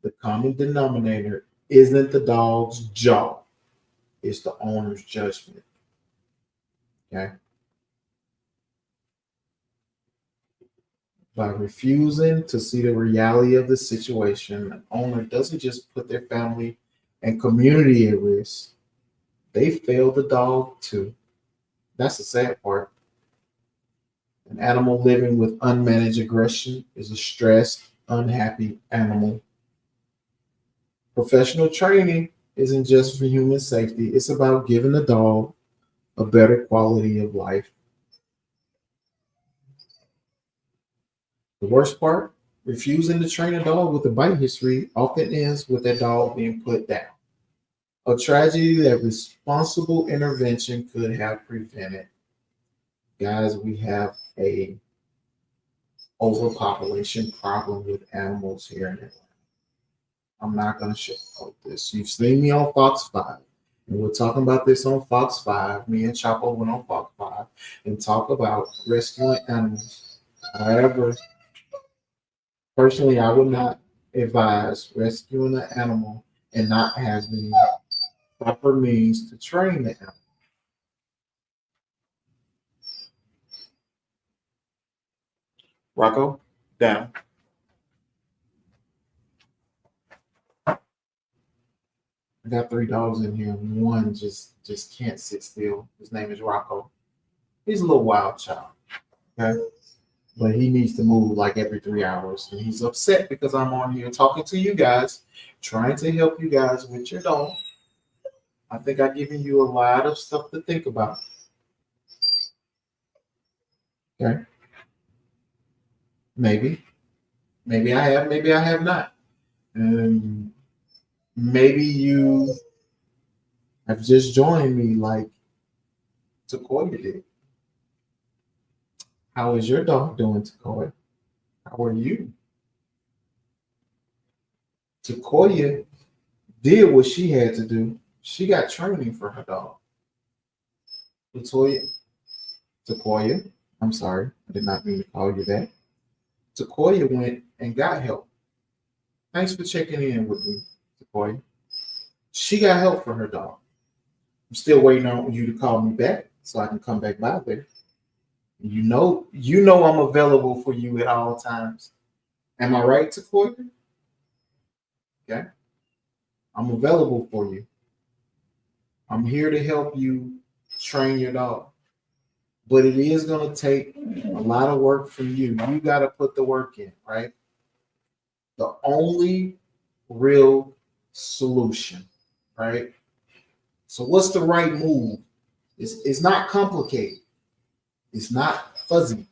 S1: The common denominator isn't the dog's jaw, it's the owner's judgment. Okay. By refusing to see the reality of the situation, an owner doesn't just put their family and community at risk, they fail the dog too. That's the sad part. An animal living with unmanaged aggression is a stressed, unhappy animal. Professional training isn't just for human safety, it's about giving the dog a better quality of life. The worst part, refusing to train a dog with a bite history often ends with that dog being put down. A tragedy that responsible intervention could have prevented. Guys, we have a overpopulation problem with animals here in Atlanta. I'm not going to sugarcoat this. You've seen me on Fox 5, and we're talking about this on Fox 5. Me and Chapo went on Fox 5 and talk about rescuing animals. However, personally, I would not advise rescuing an animal and not having proper means to train the animal. Rocco, down. I got three dogs in here, and one just can't sit still. His name is Rocco. He's a little wild child, okay? But he needs to move like every 3 hours, and he's upset because I'm on here talking to you guys, trying to help you guys with your dog. I think I've given you a lot of stuff to think about. Okay. Maybe. Maybe I have, maybe I have not. And maybe you have just joined me like Takoya did. How is your dog doing, Takoya? How are you? Takoya did what she had to do. She got training for her dog. Latoya, Takoya, I'm sorry, I did not mean to call you that. Takoya went and got help. Thanks for checking in with me, Takoya. She got help for her dog. I'm still waiting on you to call me back so I can come back by there. You know I'm available for you at all times. Am I right, Takoya? Okay. I'm available for you. I'm here to help you train your dog. But it is going to take a lot of work from you. You got to put the work in, right? The only real solution, right? So, what's the right move? It's not complicated, it's not fuzzy.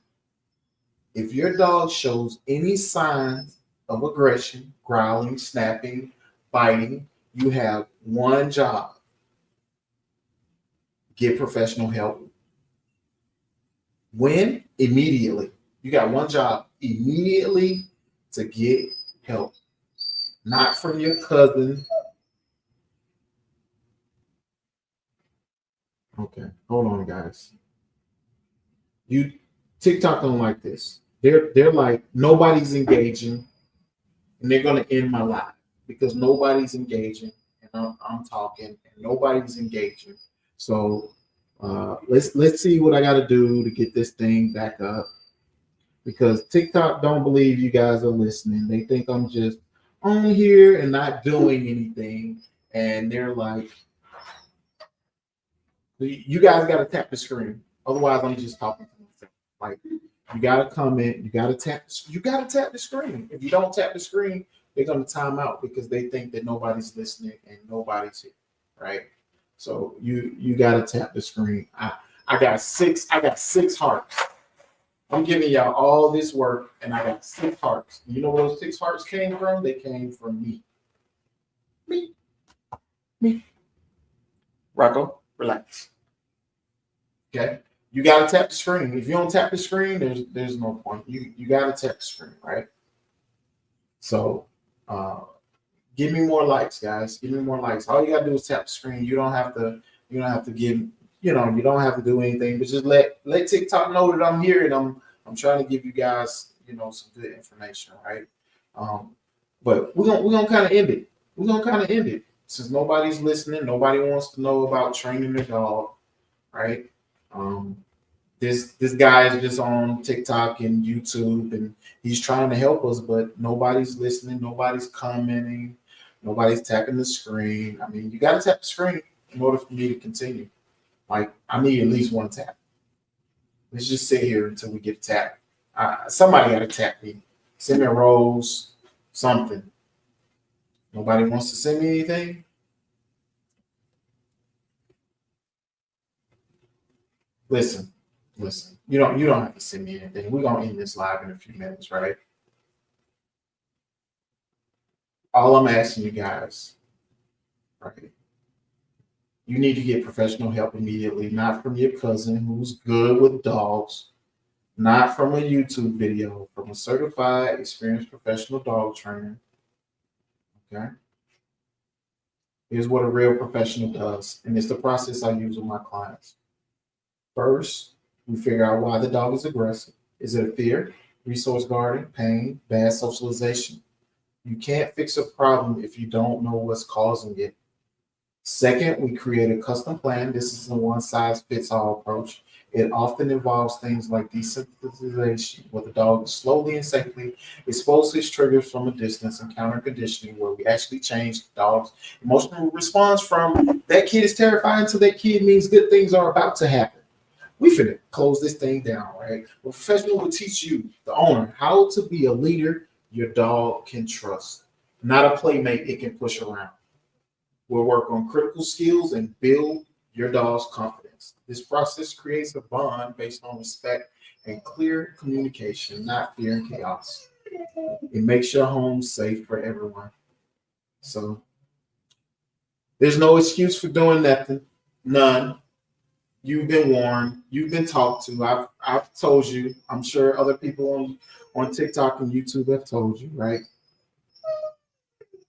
S1: If your dog shows any signs of aggression, growling, snapping, biting, you have one job: get professional help. When? Immediately. You got one job: immediately to get help. Not from your cousin. Okay, hold on, guys. You TikTok don't like this. They're like nobody's engaging, and they're gonna end my live because nobody's engaging, and I'm talking, and nobody's engaging. So let's see what I got to do to get this thing back up because TikTok don't believe you guys are listening. They think I'm just on here and not doing anything, and they're like, you guys got to tap the screen. Otherwise, I'm just talking to myself. Like, you got to comment. You got to tap. You got to tap the screen. If you don't tap the screen, they're gonna time out because they think that nobody's listening and nobody's here, right? So you got to tap the screen. I got six hearts. I'm giving y'all all this work, and I got six hearts. You know where those six hearts came from? They came from me. Me. Me. Rocco, relax. Okay. You gotta tap the screen. If you don't tap the screen, there's no point. You gotta tap the screen, right? So give me more likes, guys. Give me more likes. All you gotta do is tap the screen. You don't have to give you don't have to do anything, but just let TikTok know that I'm here and I'm trying to give you guys, some good information, right? But we're gonna kind of end it. We're gonna kind of end it. Since nobody's listening, nobody wants to know about training their dog, right? Um, this guy is just on TikTok and YouTube, and he's trying to help us, but nobody's listening, nobody's commenting, nobody's tapping the screen. I mean, you got to tap the screen in order for me to continue. Like, I need at least one tap. Let's just sit here until we get a tap. Somebody got to tap me. Send me a rose, something. Nobody wants to send me anything. Listen, listen. You don't have to send me anything. We're gonna end this live in a few minutes, right? All I'm asking you guys, right? You need to get professional help immediately, not from your cousin who's good with dogs, not from a YouTube video, from a certified, experienced professional dog trainer. Okay. Here's what a real professional does, and it's the process I use with my clients. First, we figure out why the dog is aggressive. Is it a fear, resource guarding, pain, bad socialization? You can't fix a problem if you don't know what's causing it. Second, we create a custom plan. This is a one size fits all approach. It often involves things like desensitization, where the dog slowly and safely exposes triggers from a distance, and counter conditioning, where we actually change the dog's emotional response from that kid is terrified to that kid means good things are about to happen. We finna close this thing down, right? A professional will teach you, the owner, how to be a leader your dog can trust, not a playmate it can push around. We'll work on critical skills and build your dog's confidence. This process creates a bond based on respect and clear communication, not fear and chaos. It makes your home safe for everyone. So there's no excuse for doing nothing. None. You've been warned. You've been talked to. I've told you. I'm sure other people on TikTok and YouTube have told you, right?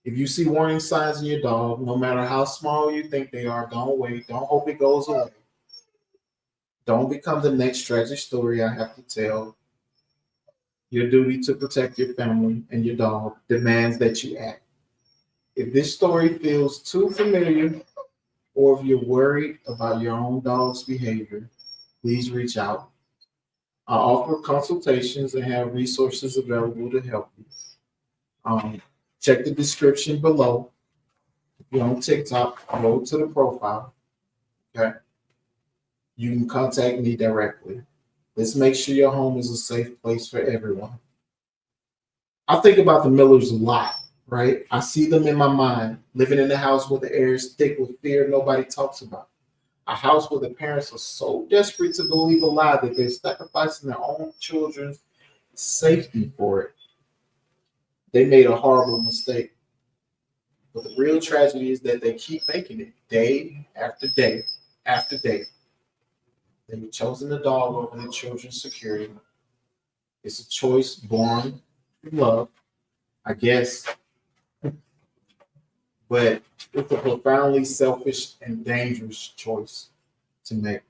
S1: If you see warning signs in your dog, no matter how small you think they are, don't wait. Don't hope it goes away. Don't become the next tragic story I have to tell. Your duty to protect your family and your dog demands that you act. If this story feels too familiar, or if you're worried about your own dog's behavior, please reach out. I offer consultations and have resources available to help you. Um, Check the description below. If you're on TikTok, go to the profile. Okay. You can contact me directly. Let's make sure your home is a safe place for everyone. I think about the Millers a lot, right? I see them in my mind, living in a house where the air is thick with fear nobody talks about. A house where the parents are so desperate to believe a lie that they're sacrificing their own children's safety for it. They made a horrible mistake. But the real tragedy is that they keep making it day after day after day. They've chosen the dog over their children's security. It's a choice born from love, I guess, but it's a profoundly selfish and dangerous choice to make.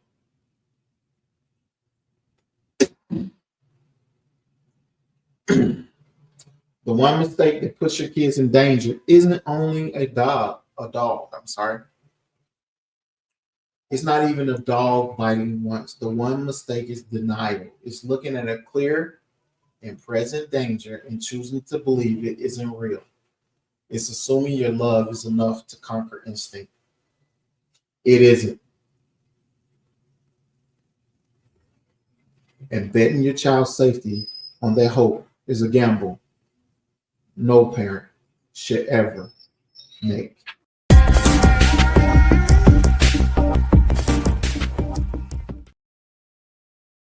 S1: The one mistake that puts your kids in danger isn't only I'm sorry. It's not even a dog biting once. The one mistake is denial. It's looking at a clear and present danger and choosing to believe it isn't real. It's assuming your love is enough to conquer instinct. It isn't. And betting your child's safety on that hope is a gamble no parent should ever make.